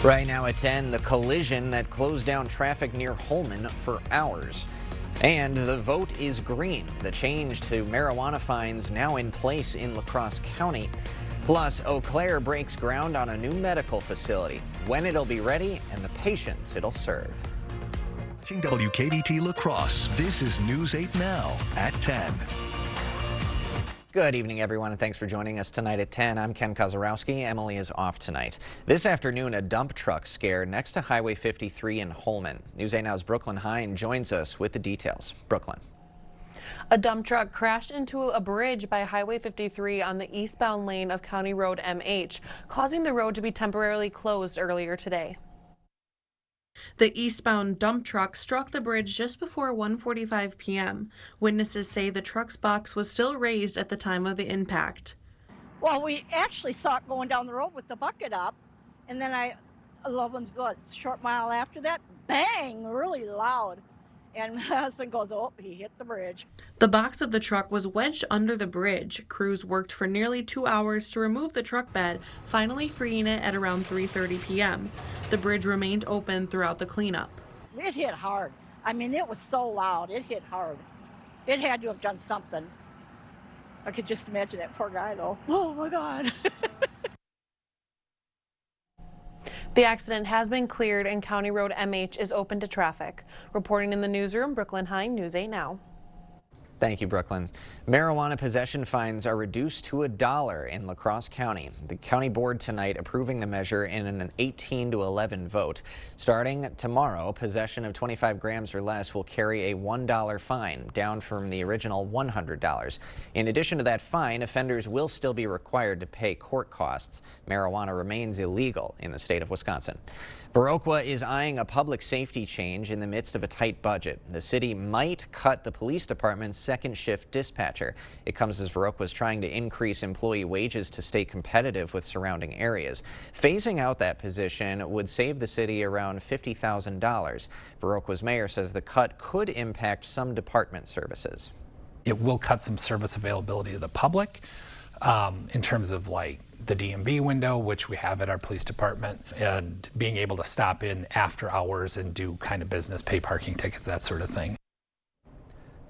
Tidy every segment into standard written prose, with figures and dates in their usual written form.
Right now at 10, the collision that closed down traffic near Holman for hours. And the vote is green. The change to marijuana fines now in place in La Crosse County. Plus, Eau Claire breaks ground on a new medical facility, when it'll be ready and the patients it'll serve. WKBT La Crosse, this is News 8 Now at 10. Good evening, everyone, and thanks for joining us tonight at 10. I'm Ken Kozarowski. Emily is off tonight. This afternoon, a dump truck scared next to Highway 53 in Holman. News 8 Now's Brooklyn Hine joins us with the details. Brooklyn. A dump truck crashed into a bridge by Highway 53 on the eastbound lane of County Road MH, causing the road to be temporarily closed earlier today. The eastbound dump truck struck the bridge just before 1:45 p.m. Witnesses say the truck's box was still raised at the time of the impact. Well, we actually saw it going down the road with the bucket up, and then a short mile after that, bang, really loud. And my husband goes, oh, he hit the bridge. The box of the truck was wedged under the bridge. Crews worked for nearly 2 hours to remove the truck bed, finally freeing it at around 3:30 p.m. The bridge remained open throughout the cleanup. It hit hard. I mean, it was so loud. It hit hard. It had to have done something. I could just imagine that poor guy, though. Oh, my God. The accident has been cleared and County Road MH is open to traffic. Reporting in the newsroom, Brooklyn Hine, News 8 Now. Thank you, Brooklyn. Marijuana possession fines are reduced to $1 in La Crosse County. The county board tonight approving the measure in an 18-11 vote. Starting tomorrow, possession of 25 grams or less will carry a $1 fine, down from the original $100. In addition to that fine, offenders will still be required to pay court costs. Marijuana remains illegal in the state of Wisconsin. Viroqua is eyeing a public safety change in the midst of a tight budget. The city might cut the police department's second shift dispatcher. It comes as Viroqua is trying to increase employee wages to stay competitive with surrounding areas. Phasing out that position would save the city around $50,000. Viroqua's mayor says the cut could impact some department services. It will cut some service availability to the public in terms of like the DMV window, which we have at our police department, and being able to stop in after hours and do kind of business, pay parking tickets, that sort of thing.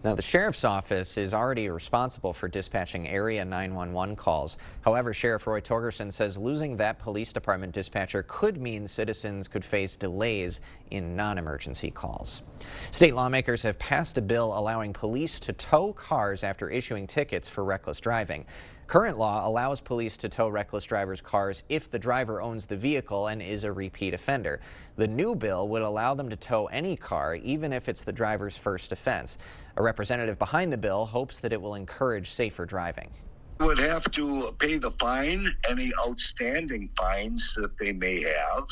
Now, the sheriff's office is already responsible for dispatching area 911 calls. However, Sheriff Roy Torgerson says losing that police department dispatcher could mean citizens could face delays in non-emergency calls. State lawmakers have passed a bill allowing police to tow cars after issuing tickets for reckless driving. Current law allows police to tow reckless drivers' cars if the driver owns the vehicle and is a repeat offender. The new bill would allow them to tow any car, even if it's the driver's first offense. A representative behind the bill hopes that it will encourage safer driving. Would have to pay the fine, any outstanding fines that they may have,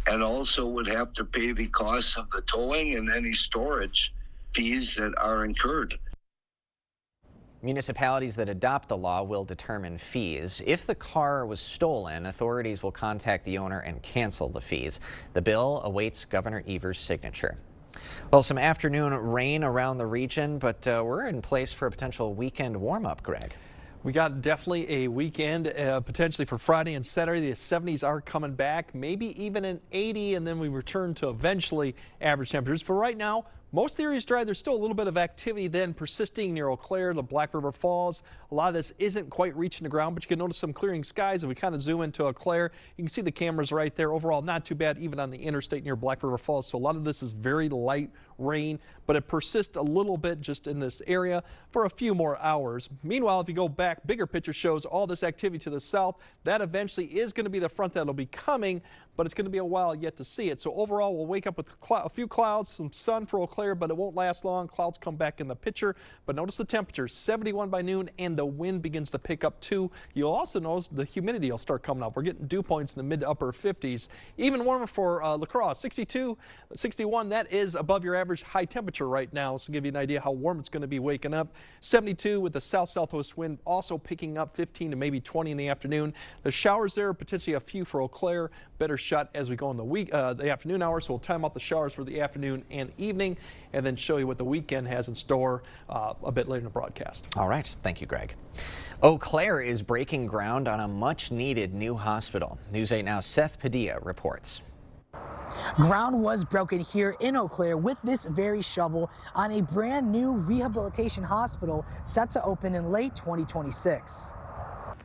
and also would have to pay the costs of the towing and any storage fees that are incurred. Municipalities that adopt the law will determine fees. If the car was stolen, authorities will contact the owner and cancel the fees. The bill awaits Governor Evers' signature. Well, some afternoon rain around the region, but we're in place for a potential weekend warm-up, Greg. We got definitely a weekend potentially for Friday and Saturday. The 70s are coming back, maybe even an 80, and then we return to eventually average temperatures. For right now, most of the area is dry. There's still a little bit of activity then persisting near Eau Claire, the Black River Falls. A lot of this isn't quite reaching the ground, but you can notice some clearing skies. If we kind of zoom into Eau Claire, you can see the cameras right there. Overall, not too bad, even on the interstate near Black River Falls. So a lot of this is very light rain, but it persists a little bit just in this area for a few more hours. Meanwhile, if you go back, bigger picture shows all this activity to the south. That eventually is going to be the front that'll be coming, but it's going to be a while yet to see it. So overall, we'll wake up with a few clouds, some sun for Eau Claire, but it won't last long. Clouds come back in the picture, but notice the temperature, 71 by noon, and the wind begins to pick up too. You'll also notice the humidity will start coming up. We're getting dew points in the mid to upper 50s. Even warmer for La Crosse, 62, 61. That is above your average high temperature right now. So to give you an idea how warm it's going to be waking up. 72 with the south-southwest wind also picking up 15 to maybe 20 in the afternoon. The showers there, potentially a few for Eau Claire. Better shut as we go in the afternoon hours. So we'll time out the showers for the afternoon and evening, and then show you what the weekend has in store a bit later in the broadcast. All right. Thank you, Greg. Eau Claire is breaking ground on a much-needed new hospital. News 8 Now Seth Padilla reports. Ground was broken here in Eau Claire with this very shovel on a brand new rehabilitation hospital set to open in late 2026.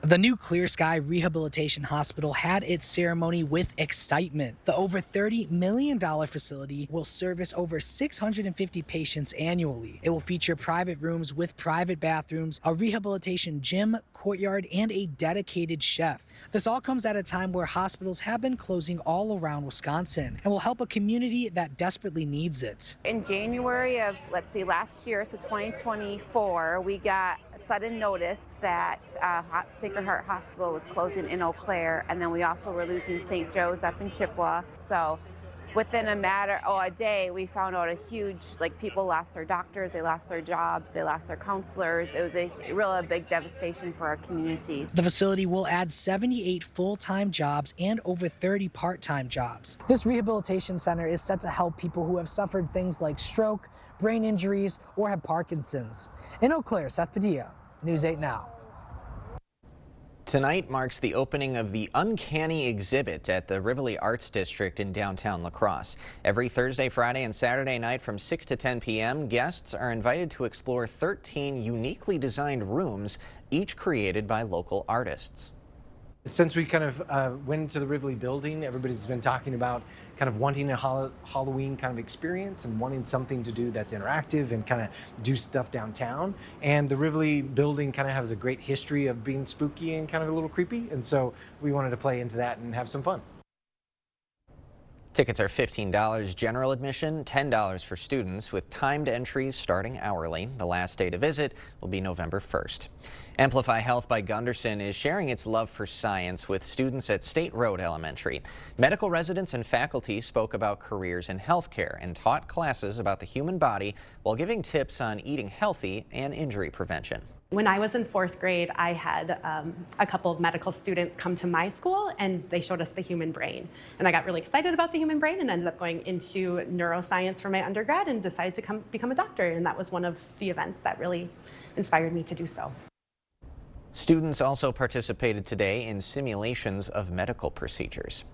The new Clear Sky Rehabilitation Hospital had its ceremony with excitement. The over $30 million facility will service over 650 patients annually. It will feature private rooms with private bathrooms, a rehabilitation gym, courtyard, and a dedicated chef. This all comes at a time where hospitals have been closing all around Wisconsin and will help a community that desperately needs it. In January of, last year, so 2024, we got sudden notice that Sacred Heart Hospital was closing in Eau Claire, and then we also were losing St. Joe's up in Chippewa. So within a day, we found out a huge, people lost their doctors, they lost their jobs, they lost their counselors. It was a big devastation for our community. The facility will add 78 full-time jobs and over 30 part-time jobs. This rehabilitation center is set to help people who have suffered things like stroke, brain injuries, or have Parkinson's. In Eau Claire, Seth Padilla, News 8 Now. Tonight marks the opening of the Uncanny exhibit at the Rivoli Arts District in downtown La Crosse. Every Thursday, Friday, and Saturday night from 6 to 10 p.m., guests are invited to explore 13 uniquely designed rooms, each created by local artists. Since we kind of went into the Rivoli building, everybody's been talking about kind of wanting a Halloween kind of experience and wanting something to do that's interactive and kind of do stuff downtown. And the Rivoli building kind of has a great history of being spooky and kind of a little creepy. And so we wanted to play into that and have some fun. Tickets are $15 general admission, $10 for students, with timed entries starting hourly. The last day to visit will be November 1st. Amplify Health by Gunderson is sharing its love for science with students at State Road Elementary. Medical residents and faculty spoke about careers in healthcare and taught classes about the human body while giving tips on eating healthy and injury prevention. When I was in 4th grade, I had a couple of medical students come to my school and they showed us the human brain. And I got really excited about the human brain and ended up going into neuroscience for my undergrad and decided to become a doctor. And that was one of the events that really inspired me to do so. Students also participated today in simulations of medical procedures.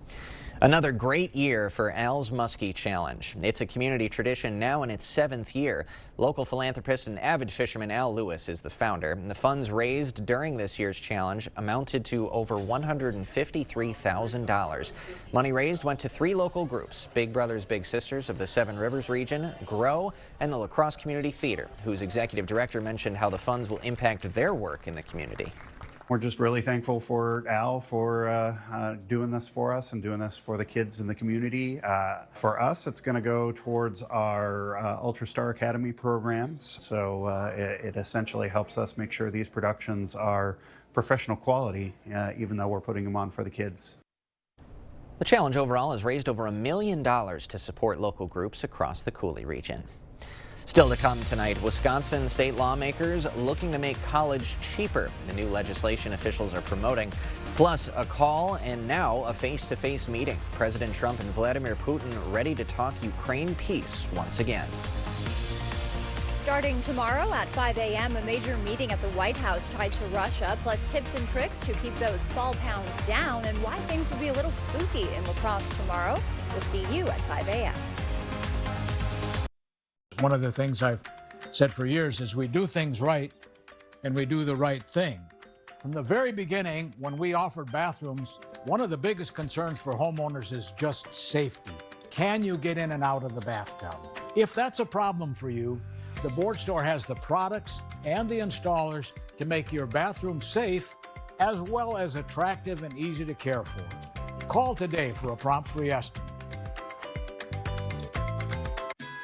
Another great year for Al's Muskie Challenge. It's a community tradition now in its 7th year. Local philanthropist and avid fisherman Al Lewis is the founder. And the funds raised during this year's challenge amounted to over $153,000. Money raised went to 3 local groups: Big Brothers Big Sisters of the Seven Rivers region, GROW, and the La Crosse Community Theater, whose executive director mentioned how the funds will impact their work in the community. We're just really thankful for Al for doing this for us and doing this for the kids in the community. For us, it's going to go towards our Ultra Star Academy programs. So it essentially helps us make sure these productions are professional quality, even though we're putting them on for the kids. The challenge overall has raised over $1 million to support local groups across the Coulee region. Still to come tonight, Wisconsin state lawmakers looking to make college cheaper. The new legislation officials are promoting, plus a call and now a face-to-face meeting. President Trump and Vladimir Putin ready to talk Ukraine peace once again. Starting tomorrow at 5 a.m., a major meeting at the White House tied to Russia, plus tips and tricks to keep those fall pounds down and why things will be a little spooky in La Crosse tomorrow. We'll see you at 5 a.m. One of the things I've said for years is we do things right and we do the right thing. From the very beginning, when we offered bathrooms, one of the biggest concerns for homeowners is just safety. Can you get in and out of the bathtub? If that's a problem for you, the Board Store has the products and the installers to make your bathroom safe as well as attractive and easy to care for. Call today for a prompt free estimate.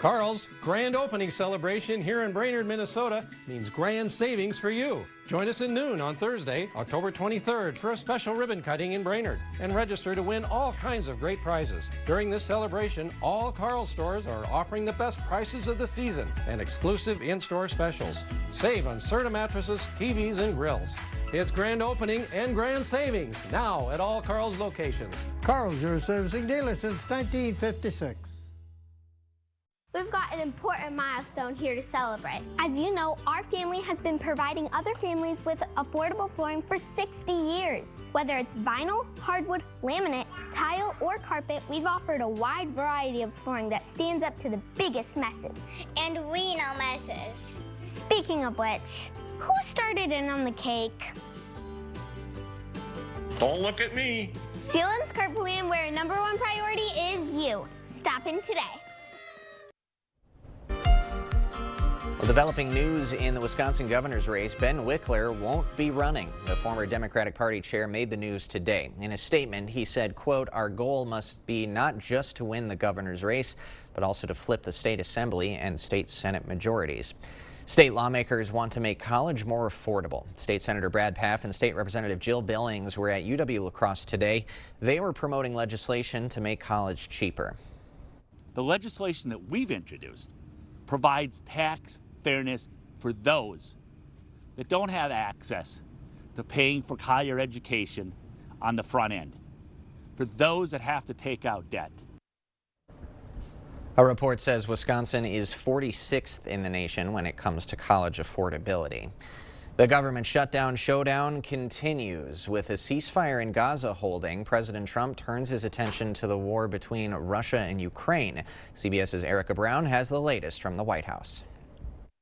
Carl's grand opening celebration here in Brainerd, Minnesota means grand savings for you. Join us at noon on Thursday, October 23rd for a special ribbon cutting in Brainerd and register to win all kinds of great prizes. During this celebration, all Carl's stores are offering the best prices of the season and exclusive in-store specials. Save on Serta mattresses, TVs, and grills. It's grand opening and grand savings now at all Carl's locations. Carl's, your servicing dealer since 1956. we've got an important milestone here to celebrate. As you know, our family has been providing other families with affordable flooring for 60 years. Whether it's vinyl, hardwood, laminate, tile, or carpet, we've offered a wide variety of flooring that stands up to the biggest messes. And we know messes. Speaking of which, who started in on the cake? Don't look at me. Sealand's Curb Plan, where number one priority is you. Stop in today. Well, developing news in the Wisconsin governor's race, Ben Wickler won't be running. The former Democratic Party chair made the news today. In a statement, he said, quote, "Our goal must be not just to win the governor's race, but also to flip the state assembly and state Senate majorities." State lawmakers want to make college more affordable. State Senator Brad Pfaff and State Representative Jill Billings were at UW-La Crosse today. They were promoting legislation to make college cheaper. The legislation that we've introduced provides tax fairness for those that don't have access to paying for higher education on the front end, for those that have to take out debt. A report says Wisconsin is 46th in the nation when it comes to college affordability. The government shutdown showdown continues. With a ceasefire in Gaza holding, President Trump turns his attention to the war between Russia and Ukraine. CBS's Erica Brown has the latest from the White House.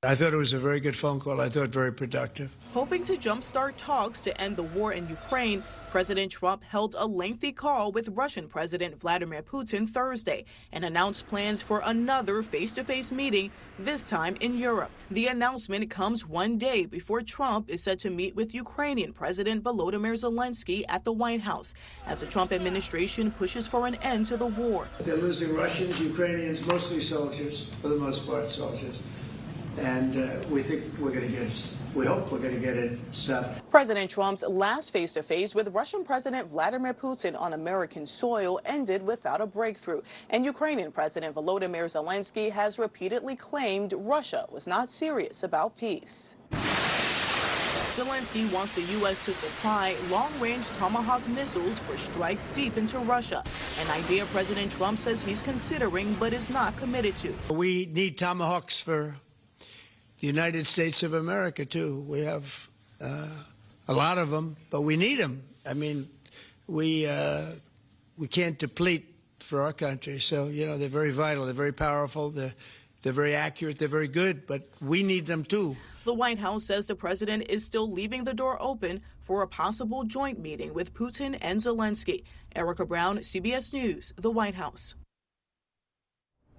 I thought it was a very good phone call. I thought very productive. Hoping to jumpstart talks to end the war in Ukraine, President Trump held a lengthy call with Russian President Vladimir Putin Thursday and announced plans for another face-to-face meeting, this time in Europe. The announcement comes one day before Trump is set to meet with Ukrainian President Volodymyr Zelensky at the White House as the Trump administration pushes for an end to the war. They're losing Russians, Ukrainians, mostly soldiers, for the most part soldiers. And we hope we're going to get it stopped. President Trump's last face-to-face with Russian President Vladimir Putin on American soil ended without a breakthrough. And Ukrainian President Volodymyr Zelensky has repeatedly claimed Russia was not serious about peace. Zelensky wants the U.S. to supply long-range Tomahawk missiles for strikes deep into Russia, an idea President Trump says he's considering but is not committed to. We need Tomahawks for the United States of America, too. We have a lot of them, but we need them. I mean, we can't deplete for our country. So, you know, they're very vital. They're very powerful. They're very accurate. They're very good, but we need them, too. The White House says the president is still leaving the door open for a possible joint meeting with Putin and Zelensky. Erica Brown, CBS News, the White House.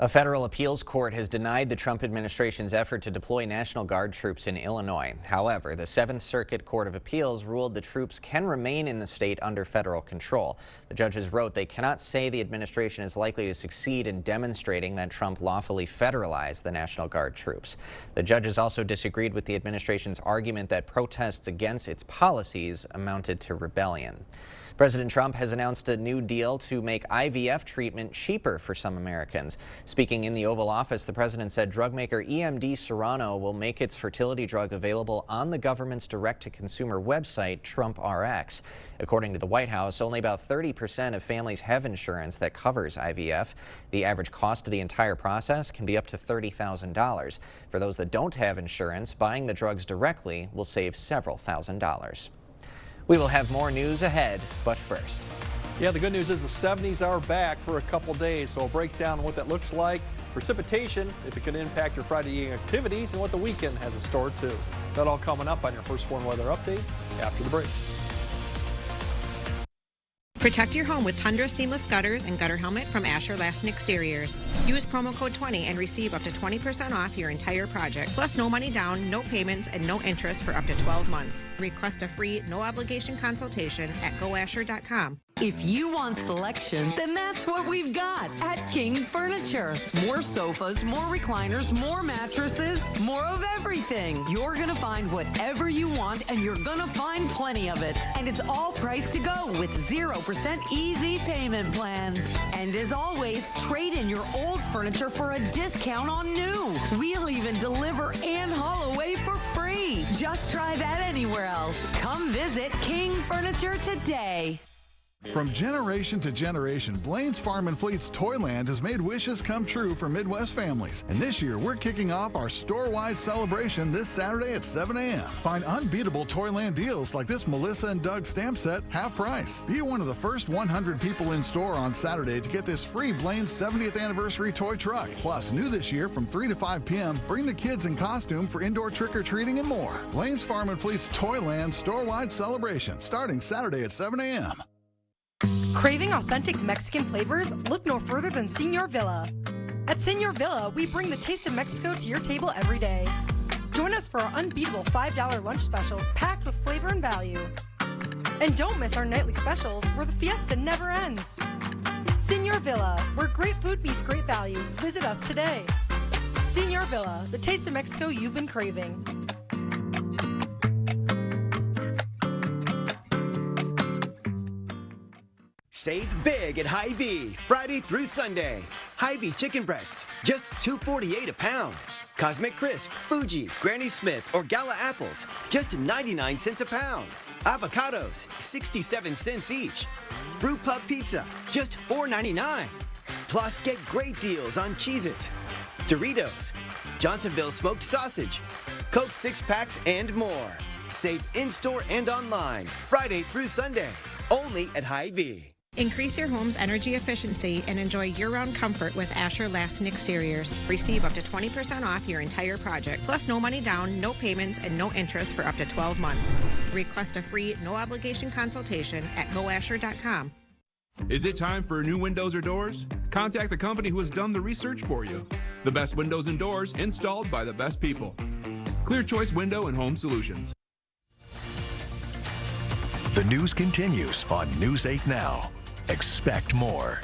A federal appeals court has denied the Trump administration's effort to deploy National Guard troops in Illinois. However, the 7th Circuit Court of Appeals ruled the troops can remain in the state under federal control. The judges wrote they cannot say the administration is likely to succeed in demonstrating that Trump lawfully federalized the National Guard troops. The judges also disagreed with the administration's argument that protests against its policies amounted to rebellion. President Trump has announced a new deal to make IVF treatment cheaper for some Americans. Speaking in the Oval Office, the president said drug maker EMD Serrano will make its fertility drug available on the government's direct-to-consumer website, TrumpRx. According to the White House, only about 30% of families have insurance that covers IVF. The average cost of the entire process can be up to $30,000. For those that don't have insurance, buying the drugs directly will save several $1,000s. We will have more news ahead, but first. Yeah, the good news is the 70s are back for a couple days, so I'll break down what that looks like, precipitation, if it can impact your Friday evening activities, and what the weekend has in store too. That all coming up on your First Warn Weather Update after the break. Protect your home with Tundra seamless gutters and gutter helmet from Asher Lastin Exteriors. Use promo code 20 and receive up to 20% off your entire project. Plus no money down, no payments, and no interest for up to 12 months. Request a free, no obligation consultation at goasher.com. If you want selection, then that's what we've got at King Furniture. More sofas, more recliners, more mattresses, more of everything. You're gonna find whatever you want, and you're gonna find plenty of it. And it's all priced to go with 0% easy payment plans. And as always, trade in your old furniture for a discount on new. We'll even deliver and haul away for free. Just try that anywhere else. Come visit King Furniture today. From generation to generation, Blaine's Farm and Fleet's Toyland has made wishes come true for Midwest families. And this year, we're kicking off our store-wide celebration this Saturday at 7 a.m. Find unbeatable Toyland deals like this Melissa and Doug stamp set, half price. Be one of the first 100 people in store on Saturday to get this free Blaine's 70th anniversary toy truck. Plus, new this year from 3 to 5 p.m., bring the kids in costume for indoor trick-or-treating and more. Blaine's Farm and Fleet's Toyland store-wide celebration starting Saturday at 7 a.m. Craving authentic Mexican flavors? Look no further than Señor Villa. At Señor Villa, we bring the taste of Mexico to your table every day. Join us for our unbeatable $5 lunch specials packed with flavor and value. And don't miss our nightly specials where the fiesta never ends. Señor Villa, where great food meets great value. Visit us today. Señor Villa, the taste of Mexico you've been craving. Save big at Hy-Vee, Friday through Sunday. Hy-Vee chicken breasts, just $2.48 a pound. Cosmic Crisp, Fuji, Granny Smith, or Gala apples, just 99 cents a pound. Avocados, 67 cents each. Brew Pub Pizza, just $4.99. Plus, get great deals on Cheez-Its, Doritos, Johnsonville smoked sausage, Coke 6-packs, and more. Save in-store and online, Friday through Sunday, only at Hy-Vee. Increase your home's energy efficiency and enjoy year-round comfort with Asher Lasting Exteriors. Receive up to 20% off your entire project, plus no money down, no payments, and no interest for up to 12 months. Request a free, no-obligation consultation at goasher.com. Is it time for new windows or doors? Contact the company who has done the research for you. The best windows and doors installed by the best people. Clear Choice Window and Home Solutions. The news continues on News 8 Now. Expect more.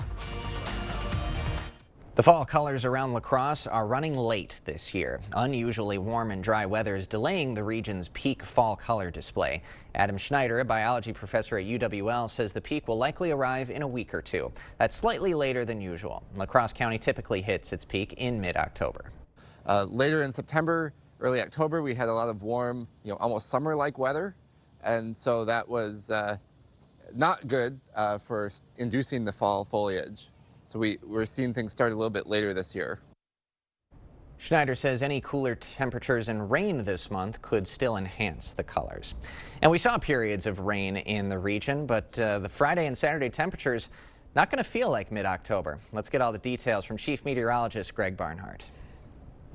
The fall colors around La Crosse are running late this year. Unusually warm and dry weather is delaying the region's peak fall color display. Adam Schneider, a biology professor at UWL, says the peak will likely arrive in a week or two. That's slightly later than usual. La Crosse County typically hits its peak in mid-October. Later in September, early October, we had a lot of warm, almost summer-like weather. And so that was not good for inducing the fall foliage. So we're seeing things start a little bit later this year. Schneider says any cooler temperatures and rain this month could still enhance the colors. And we saw periods of rain in the region, but the Friday and Saturday temperatures not going to feel like mid-October. Let's get all the details from Chief Meteorologist Greg Barnhart.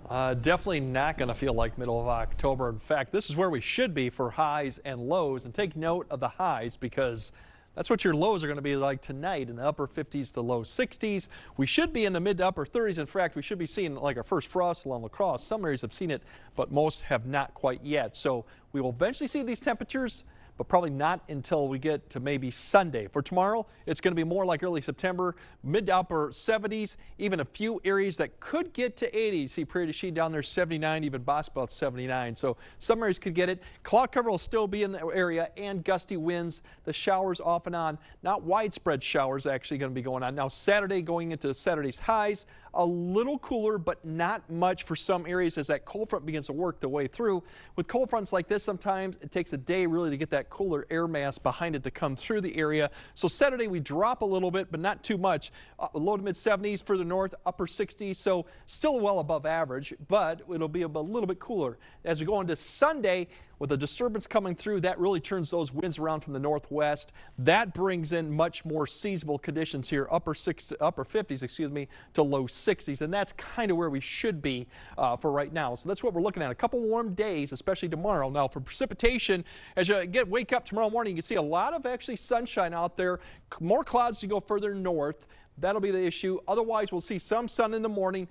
Definitely not going to feel like middle of October. In fact, this is where we should be for highs and lows. And take note of the highs because that's what your lows are going to be like tonight in the upper 50s to low 60s. We should be in the mid to upper 30s. In fact, we should be seeing like our first frost along La Crosse. Some areas have seen it, but most have not quite yet. So we will eventually see these temperatures, but probably not until we get to maybe Sunday. For tomorrow, it's going to be more like early September, mid to upper 70s, even a few areas that could get to 80. See Prairie du Chien down there 79, even Bosbelt 79. So some areas could get it. Cloud cover will still be in the area and gusty winds. The showers off and on, not widespread showers actually going to be going on. Now Saturday going into Saturday's highs, a little cooler, but not much for some areas as that cold front begins to work the way through. With cold fronts like this, sometimes it takes a day really to get that cooler air mass behind it to come through the area. So Saturday we drop a little bit, but not too much. Low to mid 70s further north, upper 60s. So still well above average, but it'll be a little bit cooler. As we go into Sunday, with a disturbance coming through, that really turns those winds around from the northwest. That brings in much more seasonable conditions here, upper 50s, to low 60s, and that's kind of where we should be for right now. So that's what we're looking at. A couple warm days, especially tomorrow. Now for precipitation, as you wake up tomorrow morning, you can see a lot of actually sunshine out there. More clouds as you go further north. That'll be the issue. Otherwise, we'll see some sun in the morning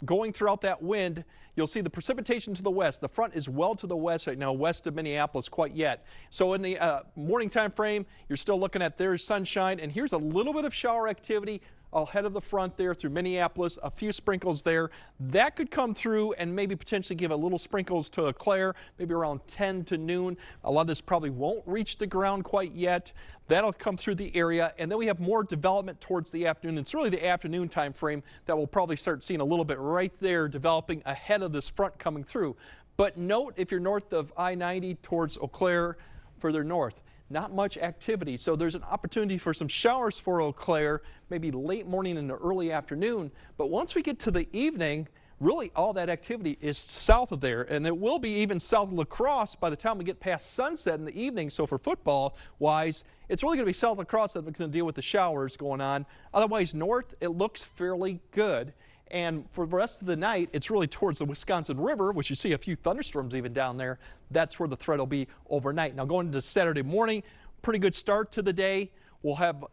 going throughout that wind. You'll see the precipitation to the west. The front is well to the west right now, west of Minneapolis quite yet. So in the morning time frame, you're still looking at there's sunshine, and here's a little bit of shower activity ahead of the front there through Minneapolis, a few sprinkles there. That could come through and maybe potentially give a little sprinkles to Eau Claire, maybe around 10 to noon. A lot of this probably won't reach the ground quite yet. That'll come through the area, and then we have more development towards the afternoon. It's really the afternoon time frame that we'll probably start seeing a little bit right there developing ahead of this front coming through. But note if you're north of I-90 towards Eau Claire, further north, not much activity. So there's an opportunity for some showers for Eau Claire, maybe late morning and early afternoon. But once we get to the evening, really all that activity is south of there, and it will be even south of La Crosse by the time we get past sunset in the evening. So for football wise, it's really going to be south of La Crosse that's going to deal with the showers going on. Otherwise, north, it looks fairly good. And for the rest of the night, it's really towards the Wisconsin River, which you see a few thunderstorms even down there. That's where the threat will be overnight. Now going into Saturday morning, pretty good start to the day. We'll have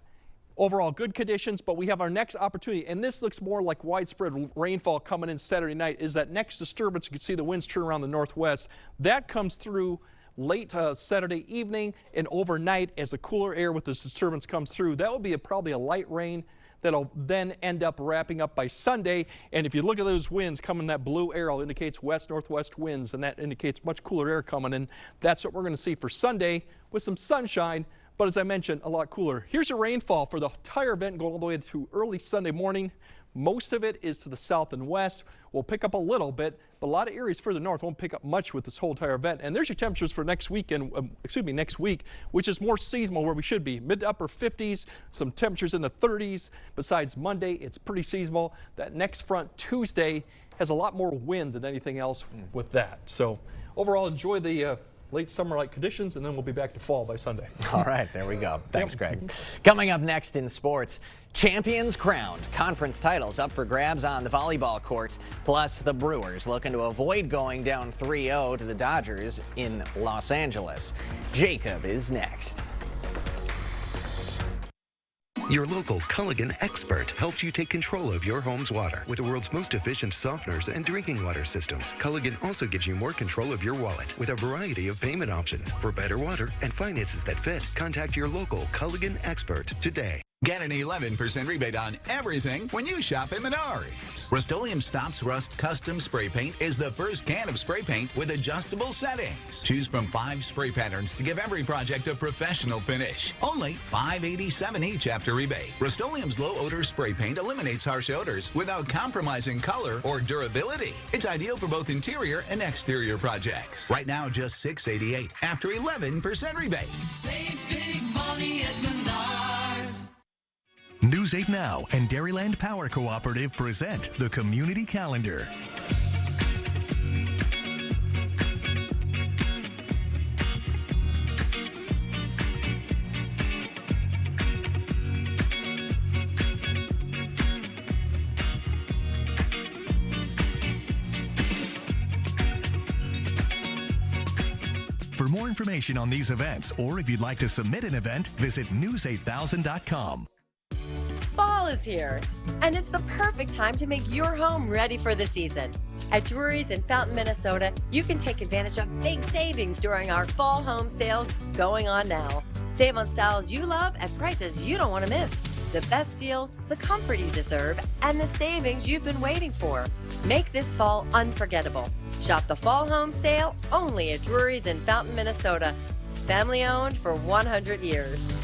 overall good conditions, but we have our next opportunity, and this looks more like widespread rainfall coming in Saturday night, is that next disturbance. You can see the winds turn around the northwest. That comes through late Saturday evening and overnight as the cooler air with this disturbance comes through. That will be probably a light rain that'll then end up wrapping up by Sunday. And if you look at those winds coming, that blue arrow indicates west-northwest winds, and that indicates much cooler air coming in. That's what we're going to see for Sunday with some sunshine, but as I mentioned, a lot cooler. Here's your rainfall for the entire event going all the way to early Sunday morning. Most of it is to the south and west. We'll pick up a little bit, but a lot of areas further north won't pick up much with this whole entire event. And there's your temperatures for next weekend, next week, which is more seasonal where we should be. Mid to upper 50s, some temperatures in the 30s. Besides Monday, it's pretty seasonal. That next front Tuesday has a lot more wind than anything else with that. So overall, enjoy the late summer-like conditions, and then we'll be back to fall by Sunday. All right, there we go. Thanks, Greg. Coming up next in sports, champions crowned. Conference titles up for grabs on the volleyball court. Plus, the Brewers looking to avoid going down 3-0 to the Dodgers in Los Angeles. Jacob is next. Your local Culligan expert helps you take control of your home's water with the world's most efficient softeners and drinking water systems. Culligan also gives you more control of your wallet with a variety of payment options for better water and finances that fit. Contact your local Culligan expert today. Get an 11% rebate on everything when you shop at Menards. Rust-Oleum Stops Rust Custom Spray Paint is the first can of spray paint with adjustable settings. Choose from 5 spray patterns to give every project a professional finish. Only $5.87 each after rebate. Rust-Oleum's low odor spray paint eliminates harsh odors without compromising color or durability. It's ideal for both interior and exterior projects. Right now, just $6.88 after 11% rebate. Save big money at Menards. News 8 Now and Dairyland Power Cooperative present the Community Calendar. For more information on these events, or if you'd like to submit an event, visit news8000.com. Fall is here, and it's the perfect time to make your home ready for the season. At Drury's in Fountain, Minnesota, you can take advantage of big savings during our fall home sale going on now. Save on styles you love at prices you don't want to miss. The best deals, the comfort you deserve, and the savings you've been waiting for. Make this fall unforgettable. Shop the fall home sale only at Drury's in Fountain, Minnesota. Family owned for 100 years.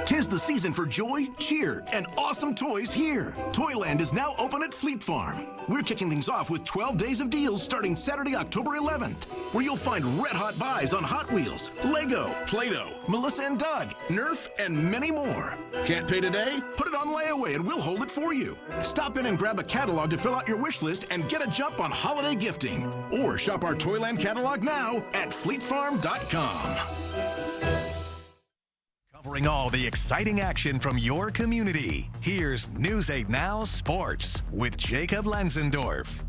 'Tis the season for joy, cheer, and awesome toys here. Toyland is now open at Fleet Farm. We're kicking things off with 12 days of deals starting Saturday, October 11th, where you'll find red-hot buys on Hot Wheels, Lego, Play-Doh, Melissa and Doug, Nerf, and many more. Can't pay today? Put it on layaway and we'll hold it for you. Stop in and grab a catalog to fill out your wish list and get a jump on holiday gifting. Or shop our Toyland catalog now at fleetfarm.com. Covering all the exciting action from your community, here's News 8 Now Sports with Jacob Lenzendorf.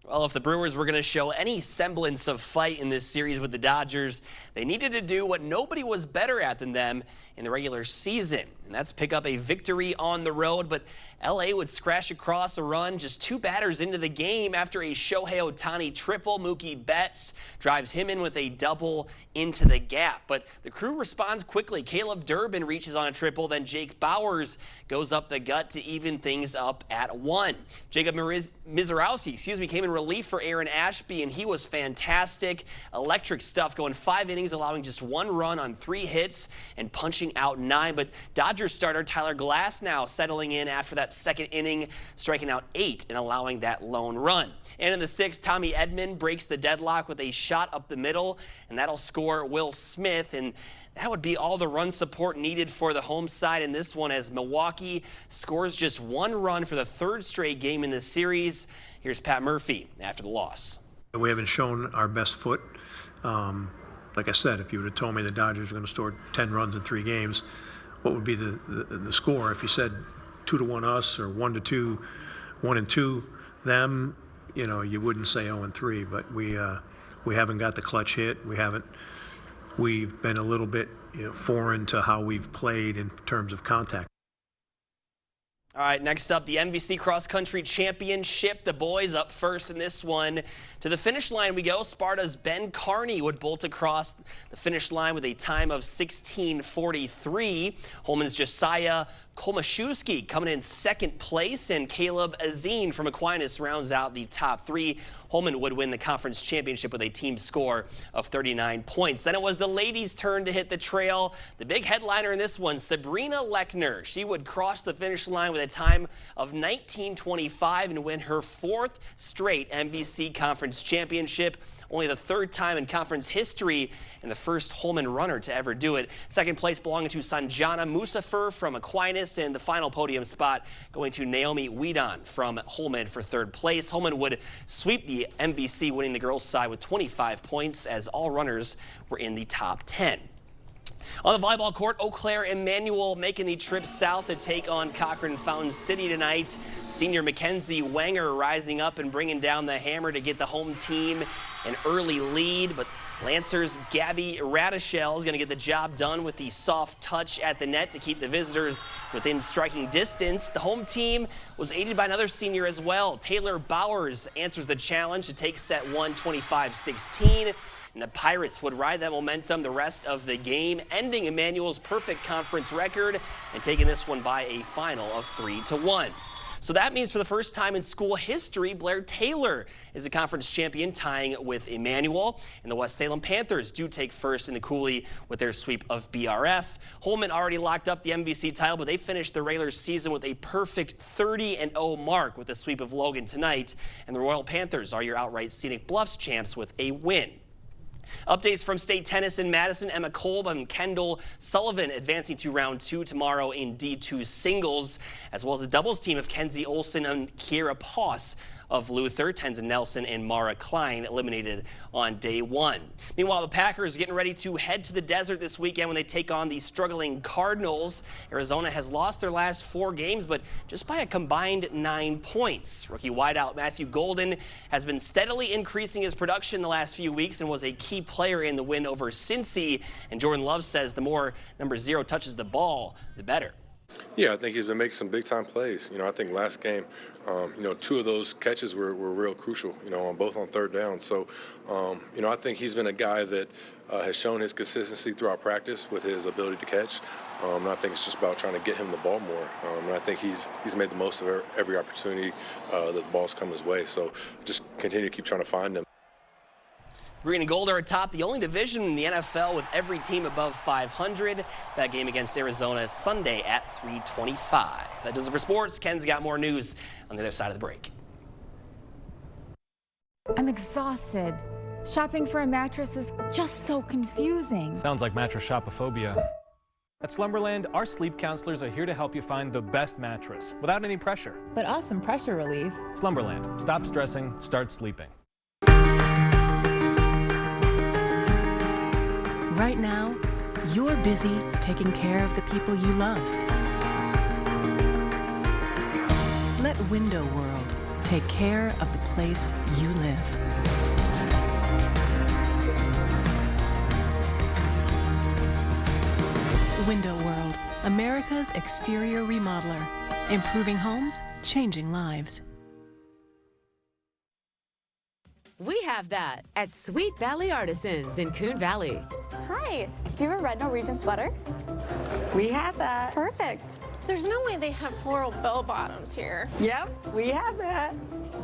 Well, if the Brewers were going to show any semblance of fight in this series with the Dodgers, they needed to do what nobody was better at than them in the regular season, and that's pick up a victory on the road. But LA would scratch across a run just 2 batters into the game after a Shohei Ohtani triple. Mookie Betts drives him in with a double into the gap. But the crew responds quickly. Caleb Durbin reaches on a triple, then Jake Bauers goes up the gut to even things up at 1. Jacob Mizorowski, came in relief relief for Aaron Ashby, and he was fantastic. Electric stuff, going 5 innings, allowing just 1 run on 3 hits and punching out 9. But Dodgers starter Tyler Glasnow settling in after that 2nd inning, striking out 8 and allowing that lone run. And in the 6th, Tommy Edman breaks the deadlock with a shot up the middle, and that'll score Will Smith. And that would be all the run support needed for the home side in this one, as Milwaukee scores just 1 run for the 3rd straight game in this series. Here's Pat Murphy after the loss. We haven't shown our best foot. Like I said, if you would have told me the Dodgers were going to score 10 runs in 3 games, what would be the score? If you said 2-1 us or 1-2, 1-2 them, you know, you wouldn't say 0-3. But we haven't got the clutch hit. We've been a little bit foreign to how we've played in terms of contact. All right, next up, the MVC Cross Country Championship. The boys up first in this one. To the finish line we go. Sparta's Ben Carney would bolt across the finish line with a time of 16:43. Holman's Josiah Kolmaszewski coming in 2nd place, and Caleb Azine from Aquinas rounds out the top 3. Holman would win the conference championship with a team score of 39 points. Then it was the ladies' turn to hit the trail. The big headliner in this one, Sabrina Lechner. She would cross the finish line with a time of 19:25 and win her 4th straight MVC conference championship. Only the 3rd time in conference history and the first Holman runner to ever do it. 2nd place belonging to Sanjana Musafir from Aquinas, and the final podium spot going to Naomi Weedon from Holman for 3rd place. Holman would sweep the MVC, winning the girls' side with 25 points, as all runners were in the top 10. On the volleyball court, Eau Claire Emmanuel making the trip south to take on Cochrane Fountain City tonight. Senior Mackenzie Wenger rising up and bringing down the hammer to get the home team an early lead, but Lancers' Gabby Radichel is going to get the job done with the soft touch at the net to keep the visitors within striking distance. The home team was aided by another senior as well. Taylor Bowers answers the challenge to take set 1 25-16. And the Pirates would ride that momentum the rest of the game, ending Emmanuel's perfect conference record and taking this one by a final of 3-1. So that means for the first time in school history, Blair Taylor is the conference champion, tying with Emmanuel. And the West Salem Panthers do take first in the Cooley with their sweep of BRF. Holman already locked up the MVC title, but they finished the regular season with a perfect 30-0 mark with the sweep of Logan tonight. And the Royal Panthers are your outright Scenic Bluffs champs with a win. Updates from state tennis in Madison. Emma Kolb and Kendall Sullivan advancing to round 2 tomorrow in D2 singles, as well as the doubles team of Kenzie Olson and Kiera Poss of Luther. Tenzin Nelson and Mara Klein eliminated on day 1. Meanwhile, the Packers getting ready to head to the desert this weekend when they take on the struggling Cardinals. Arizona has lost their last 4 games, but just by a combined 9 points. Rookie wideout Matthew Golden has been steadily increasing his production the last few weeks and was a key player in the win over Cincy. And Jordan Love says the more number 0 touches the ball, the better. Yeah, I think he's been making some big-time plays. I think last game, 2 of those catches were real crucial, on both on 3rd down. So, I think he's been a guy that has shown his consistency throughout practice with his ability to catch. And I think it's just about trying to get him the ball more. And I think he's made the most of every opportunity that the ball's come his way. So just continue to keep trying to find him. Green and gold are atop the only division in the NFL with every team above 500. That game against Arizona is Sunday at 3:25. That does it for sports. Ken's got more news on the other side of the break. I'm exhausted. Shopping for a mattress is just so confusing. Sounds like mattress shopophobia. At Slumberland, our sleep counselors are here to help you find the best mattress without any pressure. But awesome pressure relief. Slumberland. Stop stressing, start sleeping. Right now, you're busy taking care of the people you love. Let Window World take care of the place you live. Window World, America's exterior remodeler. Improving homes, changing lives. We have that at Sweet Valley Artisans in Coon Valley. Hi, do you have a red Norwegian sweater? We have that. Perfect. There's no way they have floral bell bottoms here. Yep, we have that.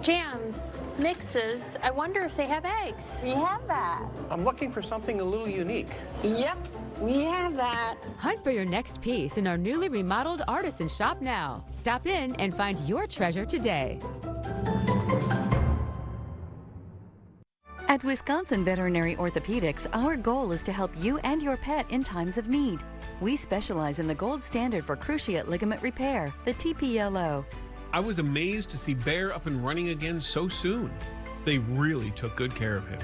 Jams, mixes. I wonder if they have eggs. We have that. I'm looking for something a little unique. Yep, we have that. Hunt for your next piece in our newly remodeled Artisan Shop now. Stop in and find your treasure today. At Wisconsin Veterinary Orthopedics, our goal is to help you and your pet in times of need. We specialize in the gold standard for cruciate ligament repair, the TPLO. I was amazed to see Bear up and running again so soon. They really took good care of him.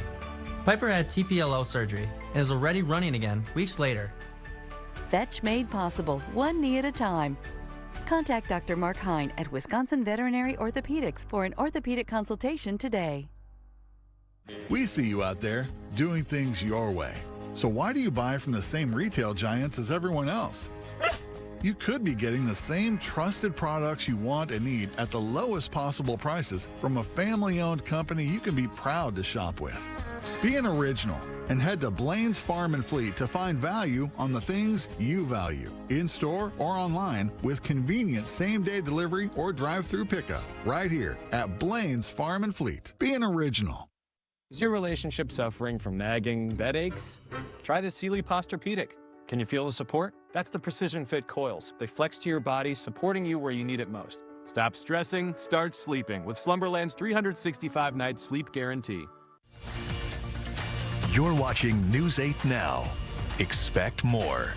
Piper had TPLO surgery and is already running again weeks later. Fetch made possible, one knee at a time. Contact Dr. Mark Hine at Wisconsin Veterinary Orthopedics for an orthopedic consultation today. We see you out there doing things your way. So why do you buy from the same retail giants as everyone else? You could be getting the same trusted products you want and need at the lowest possible prices from a family-owned company you can be proud to shop with. Be an original and head to Blaine's Farm and Fleet to find value on the things you value, in-store or online with convenient same-day delivery or drive-through pickup right here at Blaine's Farm and Fleet. Be an original. Is your relationship suffering from nagging bed aches? Try the Sealy Posturepedic. Can you feel the support? That's the Precision Fit coils. They flex to your body, supporting you where you need it most. Stop stressing, start sleeping with Slumberland's 365-night sleep guarantee. You're watching News 8 Now. Expect more.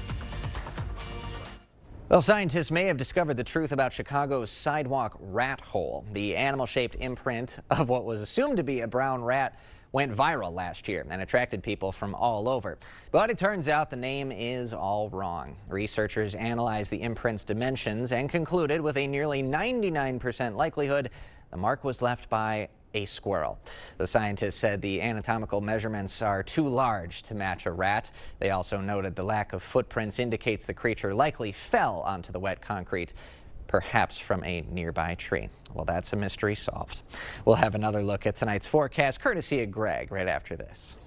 Well, scientists may have discovered the truth about Chicago's sidewalk rat hole. The animal-shaped imprint of what was assumed to be a brown rat went viral last year and attracted people from all over. But it turns out the name is all wrong. Researchers analyzed the imprint's dimensions and concluded with a nearly 99% likelihood the mark was left by a squirrel. The scientists said the anatomical measurements are too large to match a rat. They also noted the lack of footprints indicates the creature likely fell onto the wet concrete, perhaps from a nearby tree. Well, that's a mystery solved. We'll have another look at tonight's forecast courtesy of Greg right after this.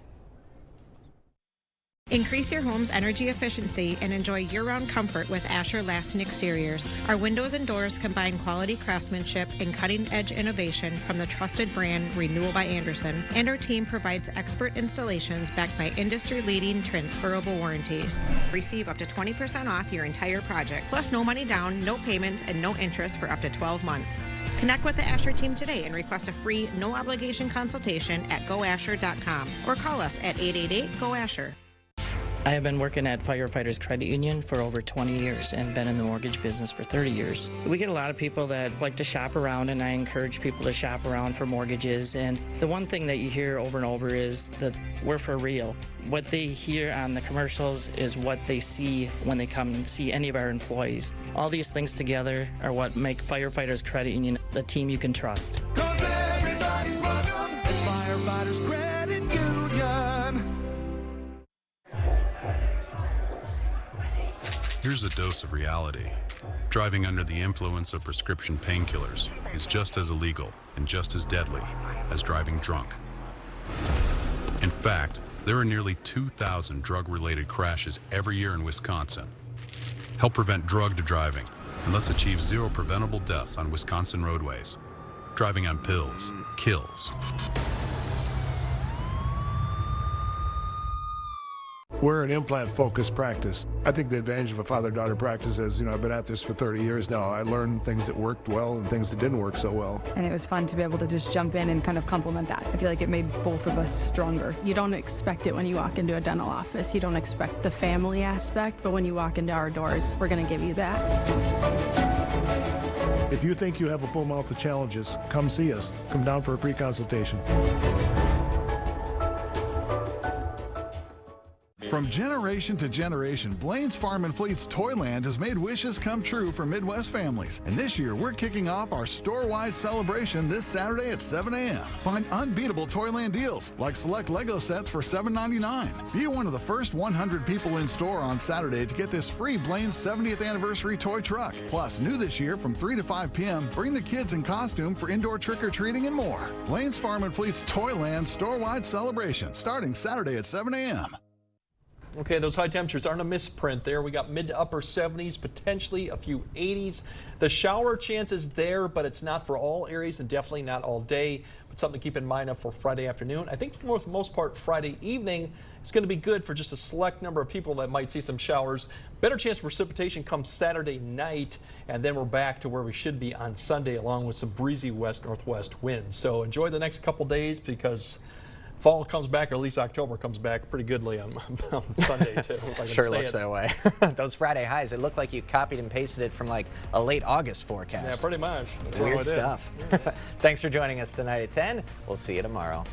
Increase your home's energy efficiency and enjoy year-round comfort with Asher Lasting Exteriors. Our windows and doors combine quality craftsmanship and cutting-edge innovation from the trusted brand Renewal by Andersen, and our team provides expert installations backed by industry-leading transferable warranties. Receive up to 20% off your entire project, plus no money down, no payments, and no interest for up to 12 months. Connect with the Asher team today and request a free, no-obligation consultation at goasher.com or call us at 888-GO-ASHER. I have been working at Firefighters Credit Union for over 20 years and been in the mortgage business for 30 years. We get a lot of people that like to shop around, and I encourage people to shop around for mortgages. And the one thing that you hear over and over is that we're for real. What they hear on the commercials is what they see when they come and see any of our employees. All these things together are what make Firefighters Credit Union the team you can trust. 'Cause everybody's welcome at Firefighters Credit Union. Here's a dose of reality. Driving under the influence of prescription painkillers is just as illegal and just as deadly as driving drunk. In fact, there are nearly 2,000 drug-related crashes every year in Wisconsin. Help prevent drug driving, and let's achieve zero preventable deaths on Wisconsin roadways. Driving on pills kills. We're an implant-focused practice. I think the advantage of a father-daughter practice is, I've been at this for 30 years now. I learned things that worked well and things that didn't work so well. And it was fun to be able to just jump in and kind of complement that. I feel like it made both of us stronger. You don't expect it when you walk into a dental office. You don't expect the family aspect, but when you walk into our doors, we're going to give you that. If you think you have a full mouth of challenges, come see us. Come down for a free consultation. From generation to generation, Blaine's Farm and Fleet's Toyland has made wishes come true for Midwest families. And this year, we're kicking off our store-wide celebration this Saturday at 7 a.m. Find unbeatable Toyland deals, like select Lego sets for $7.99. Be one of the first 100 people in store on Saturday to get this free Blaine's 70th anniversary toy truck. Plus, new this year from 3 to 5 p.m., bring the kids in costume for indoor trick-or-treating and more. Blaine's Farm and Fleet's Toyland store-wide celebration, starting Saturday at 7 a.m. Okay, those high temperatures aren't a misprint there. We got mid to upper 70s, potentially a few 80s. The shower chance is there, but it's not for all areas and definitely not all day. But something to keep in mind for Friday afternoon. I think for the most part, Friday evening, it's going to be good for just a select number of people that might see some showers. Better chance of precipitation comes Saturday night, and then we're back to where we should be on Sunday, along with some breezy west-northwest winds. So enjoy the next couple days, because fall comes back, or at least October comes back pretty goodly on Sunday, too. If I can Sure say looks it. that way. Those Friday highs, it looked like you copied and pasted it from like a late August forecast. Yeah, pretty much. That's what I Weird did. stuff. Thanks for joining us tonight at 10. We'll see you tomorrow.